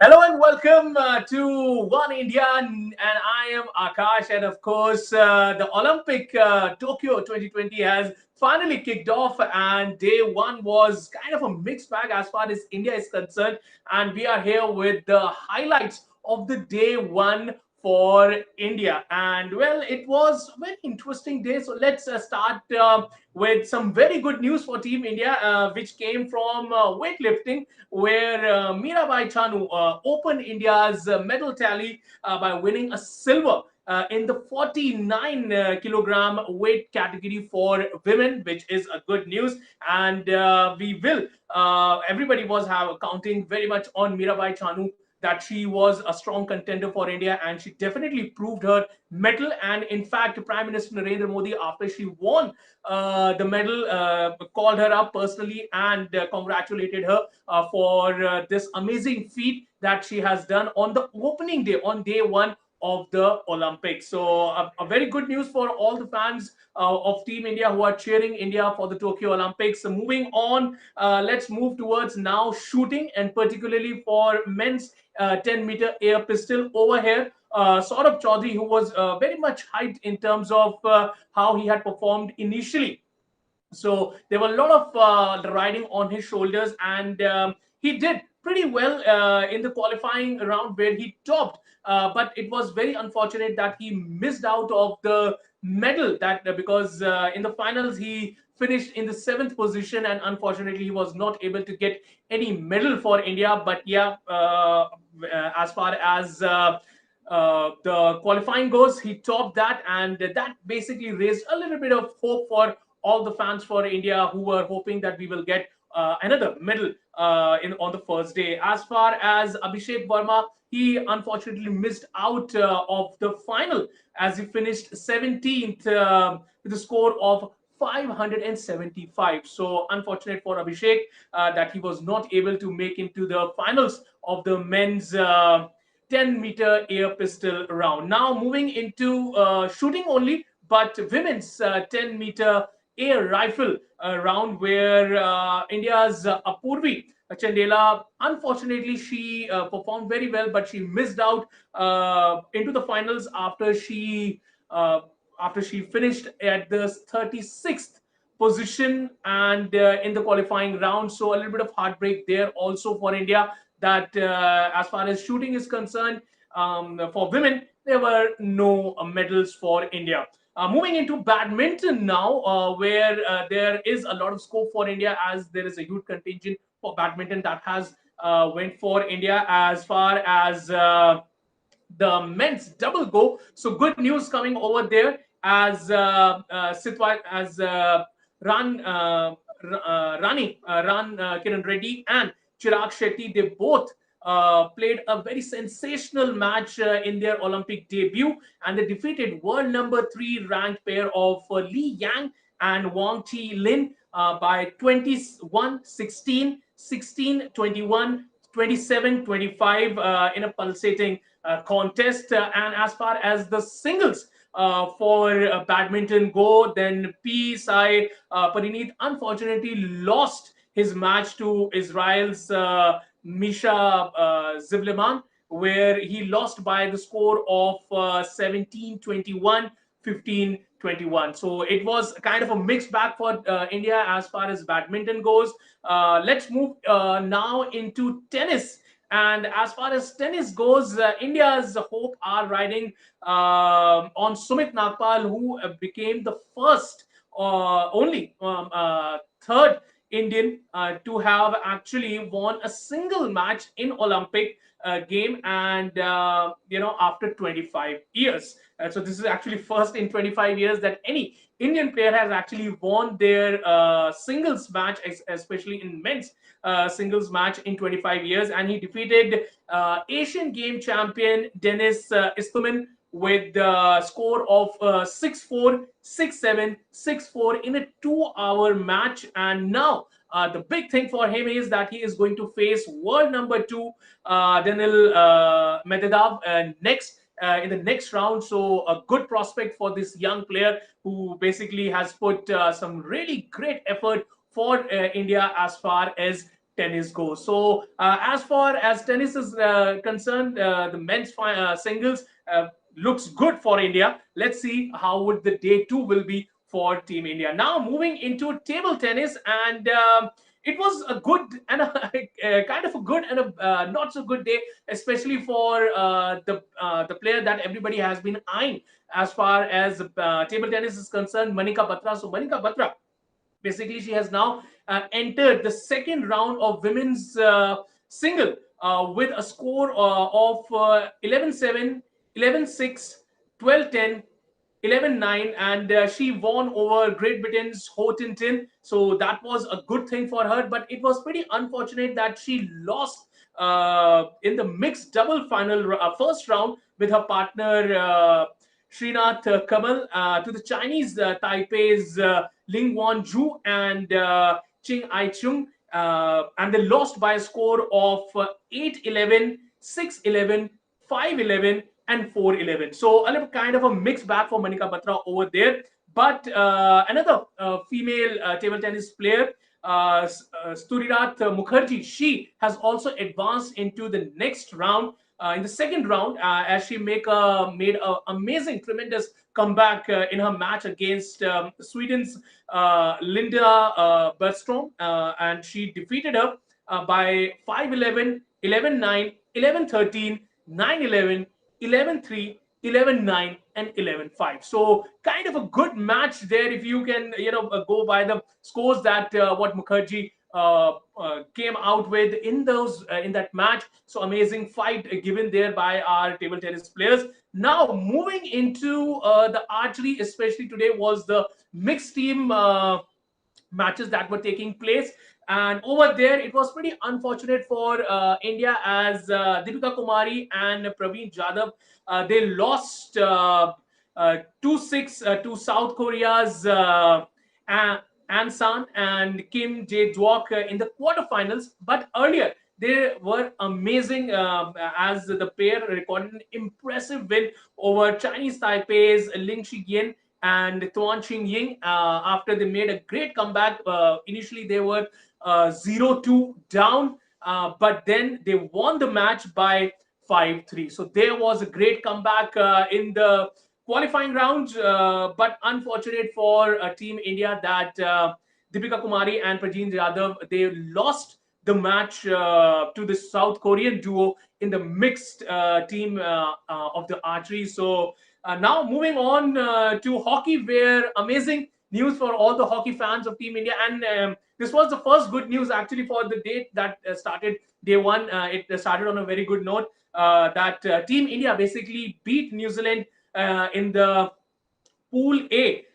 Hello and welcome to One India, and I am Akash. And of course, the Olympic Tokyo 2020 has finally kicked off, and day one was kind of a mixed bag as far as India is concerned. And we are here with the highlights of the day one for India. And well, it was a very interesting day. So let's start with some very good news for Team India, which came from weightlifting, where Mirabai Chanu opened India's medal tally by winning a silver in the 49 kilogram weight category for women, which is a good news. And everybody was counting very much on Mirabai Chanu, that she was a strong contender for India, and she definitely proved her medal. And in fact, Prime Minister Narendra Modi, after she won the medal, called her up personally and congratulated her for this amazing feat that she has done on the opening day, on day one of the Olympics. So a very good news for all the fans of Team India who are cheering India for the Tokyo Olympics. So moving on, let's move towards now shooting, and particularly for men's 10-meter air pistol over here. Saurabh Chaudhary, who was very much hyped in terms of how he had performed initially. So there were a lot of riding on his shoulders, and he did pretty well in the qualifying round where he topped. But it was very unfortunate that he missed out of the medal, that because in the finals he finished in the 7th position, and unfortunately he was not able to get any medal for India. But yeah, as far as the qualifying goes, he topped that, and that basically raised a little bit of hope for all the fans for India who were hoping that we will get another medal on the first day. As far as Abhishek Verma, he unfortunately missed out of the final as he finished 17th with a score of 575. So unfortunate for Abhishek that he was not able to make into the finals of the men's 10-meter air pistol round. Now moving into shooting only, but women's 10-meter air rifle round, where India's Apurvi Chandela, unfortunately, she performed very well, but she missed out into the finals after she finished at the 36th position and in the qualifying round. So a little bit of heartbreak there also for India, that as far as shooting is concerned, for women, there were no medals for India. Moving into badminton now, where there is a lot of scope for India, as there is a huge contingent for badminton that has went for India as far as the men's double go. So good news coming over there, as Rankireddy and Chirag Shetty, they both played a very sensational match in their Olympic debut, and they defeated world number 3 ranked pair of Li Yang and Wang Chi Lin by 21-16, 16-21, 27-25 in a pulsating contest. And as far as the singles for badminton go, then Sai Praneeth unfortunately lost his match to Israel's Misha Zivleman, where he lost by the score of 17-21, 15-21. So it was kind of a mixed bag for India as far as badminton goes. Let's move now into tennis. And as far as tennis goes, India's hope are riding on Sumit Nagal, who became the first, only third Indian to have actually won a single match in Olympic game, and after 25 years. So this is actually first in 25 years that any Indian player has actually won their singles match, especially in men's singles match in 25 years. And he defeated Asian Game champion Dennis Istomin with the score of 6-4, 6-7, 6-4 in a 2-hour match. And now the big thing for him is that he is going to face world number 2 Daniil Medvedev next in the next round. So a good prospect for this young player, who basically has put some really great effort for India as far as tennis goes. So as far as tennis is concerned, the men's singles looks good for India. Let's see how would the day 2 will be for Team India. Now moving into table tennis, and it was a good and a kind of a good and a not so good day, especially for the player that everybody has been eyeing as far as table tennis is concerned, Manika Batra. So Manika Batra, basically, she has now entered the second round of women's single with a score of 11-7, 11-6, 12-10, 11-9, and she won over Great Britain's Ho Tin Tin. So that was a good thing for her, but it was pretty unfortunate that she lost in the mixed double final first round with her partner Srinath Kamal to the Chinese Taipei's Ling Wan Zhu and Ching Ai Chung, and they lost by a score of 8-11, 6-11, 5-11, and 4-11. So a little kind of a mixed bag for Manika Batra over there. But another female table tennis player, Sutirtha Mukherjee, she has also advanced into the next round. In the second round, as she made an amazing, tremendous comeback in her match against Sweden's Linda Bergstrom, and she defeated her by 5-11, 11-9, 11-13, 9-11, 11-3, 11-9, and 11-5. So kind of a good match there if you can, go by the scores that what Mukherjee came out with in that match. So amazing fight given there by our table tennis players. Now moving into the archery, especially today was the mixed team matches that were taking place. And over there, it was pretty unfortunate for India as Deepika Kumari and Pravin Jadhav, they lost 2-6 to South Korea's Ansan and Kim Jae-duok in the quarterfinals. But earlier, they were amazing as the pair recorded an impressive win over Chinese Taipei's Ling Shiyin and Tuan Ching Ying after they made a great comeback. Initially, they were 0-2 down, but then they won the match by 5-3. So there was a great comeback in the qualifying round, but unfortunate for Team India that Deepika Kumari and Pravin Jadhav, they lost the match to the South Korean duo in the mixed team of the archery. So now moving on to hockey, where amazing news for all the hockey fans of Team India. And this was the first good news actually for the date that started day one. It started on a very good note that Team India basically beat New Zealand in the Pool A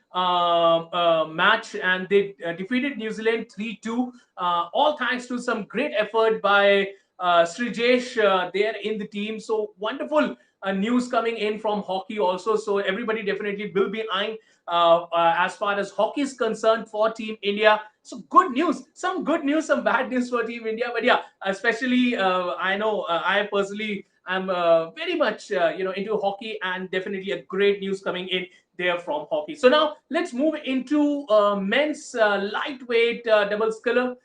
match, and they defeated New Zealand 3-2. All thanks to some great effort by Srijesh there in the team. So wonderful news coming in from hockey also. So everybody definitely will be eyeing as far as hockey is concerned for Team India. So good news, some good news, some bad news for Team India. But yeah, especially I know I personally am very much into hockey, and definitely a great news coming in there from hockey. So now let's move into men's lightweight double sculls,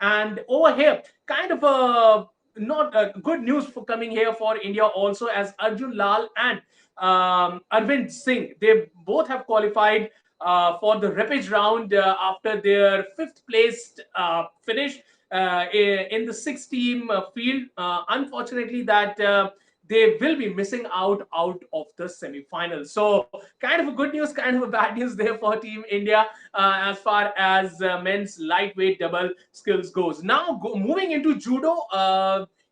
and over here kind of not good news for coming here for India also, as Arjun Lal and Arvind Singh, they both have qualified for the repechage round after their fifth placed finish in the six-team field. Unfortunately, that they will be missing out of the semi-finals. So kind of a good news, kind of a bad news there for Team India as far as men's lightweight double skills goes. Now moving into judo,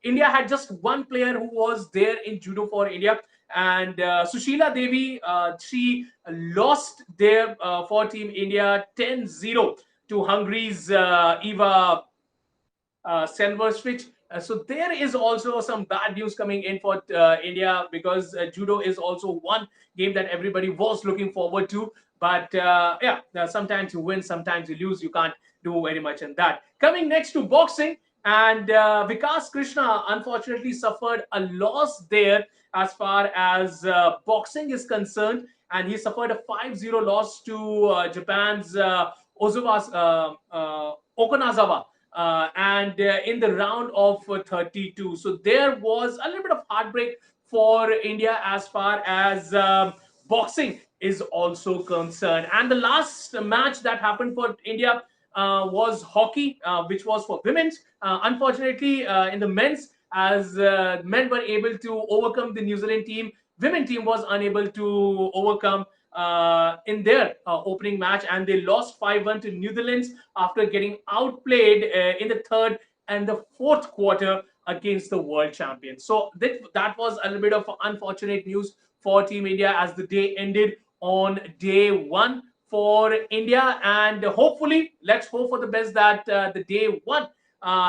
India had just one player who was there in judo for India, and Shushila Devi, she lost there for Team India 10-0 to Hungary's Eva Selversvich. So there is also some bad news coming in for India, because judo is also one game that everybody was looking forward to. But yeah, sometimes you win, sometimes you lose. You can't do very much in that. Coming next to boxing, and Vikas Krishna unfortunately suffered a loss there as far as boxing is concerned, and he suffered a 5-0 loss to Japan's Okazawa. and in the round of 32. So there was a little bit of heartbreak for India as far as boxing is also concerned. And the last match that happened for India was hockey, which was for women's. Unfortunately, in the men's, as men were able to overcome the New Zealand team, women team was unable to overcome in their opening match, and they lost 5-1 to New Zealand after getting outplayed in the third and the fourth quarter against the world champions. So that was a little bit of unfortunate news for Team India as the day ended on day one for India. And hopefully, let's hope for the best that the day one,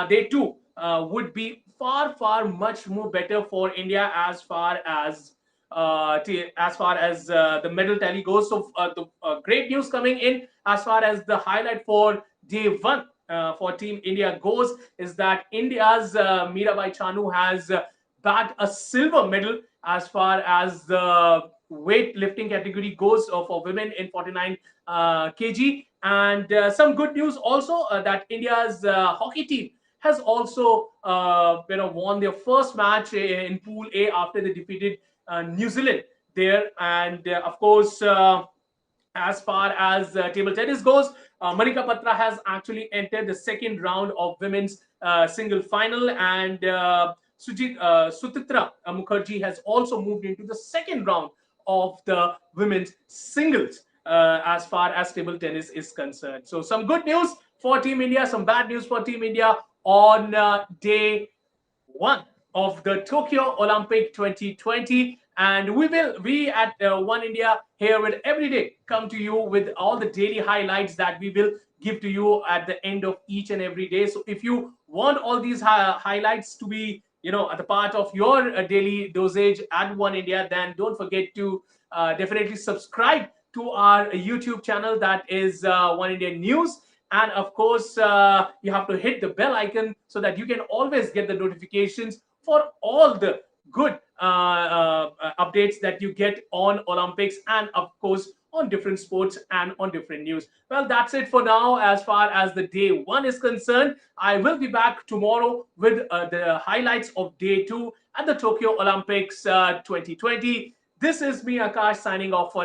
day two would be far much more better for India as far as the medal tally goes. So the great news coming in as far as the highlight for day one for Team India goes is that India's Mirabai Chanu has bagged a silver medal as far as the weightlifting category goes for women in 49 kg. And some good news also that India's hockey team has also won their first match in Pool A after they defeated New Zealand there. And of course, as far as table tennis goes, Manika Batra has actually entered the second round of women's single final, and Sutirtha Mukherjee has also moved into the second round of the women's singles as far as table tennis is concerned. So some good news for Team India, some bad news for Team India on day one of the Tokyo Olympic 2020. And we at One India here will every day come to you with all the daily highlights that we will give to you at the end of each and every day. So if you want all these highlights to be, at the part of your daily dosage at One India, then don't forget to definitely subscribe to our YouTube channel, that is One India News. And of course, you have to hit the bell icon so that you can always get the notifications for all the good updates that you get on Olympics, and of course on different sports and on different news. Well, that's it for now as far as the day one is concerned. I will be back tomorrow with the highlights of day two at the Tokyo Olympics 2020. This is me, Akash, signing off for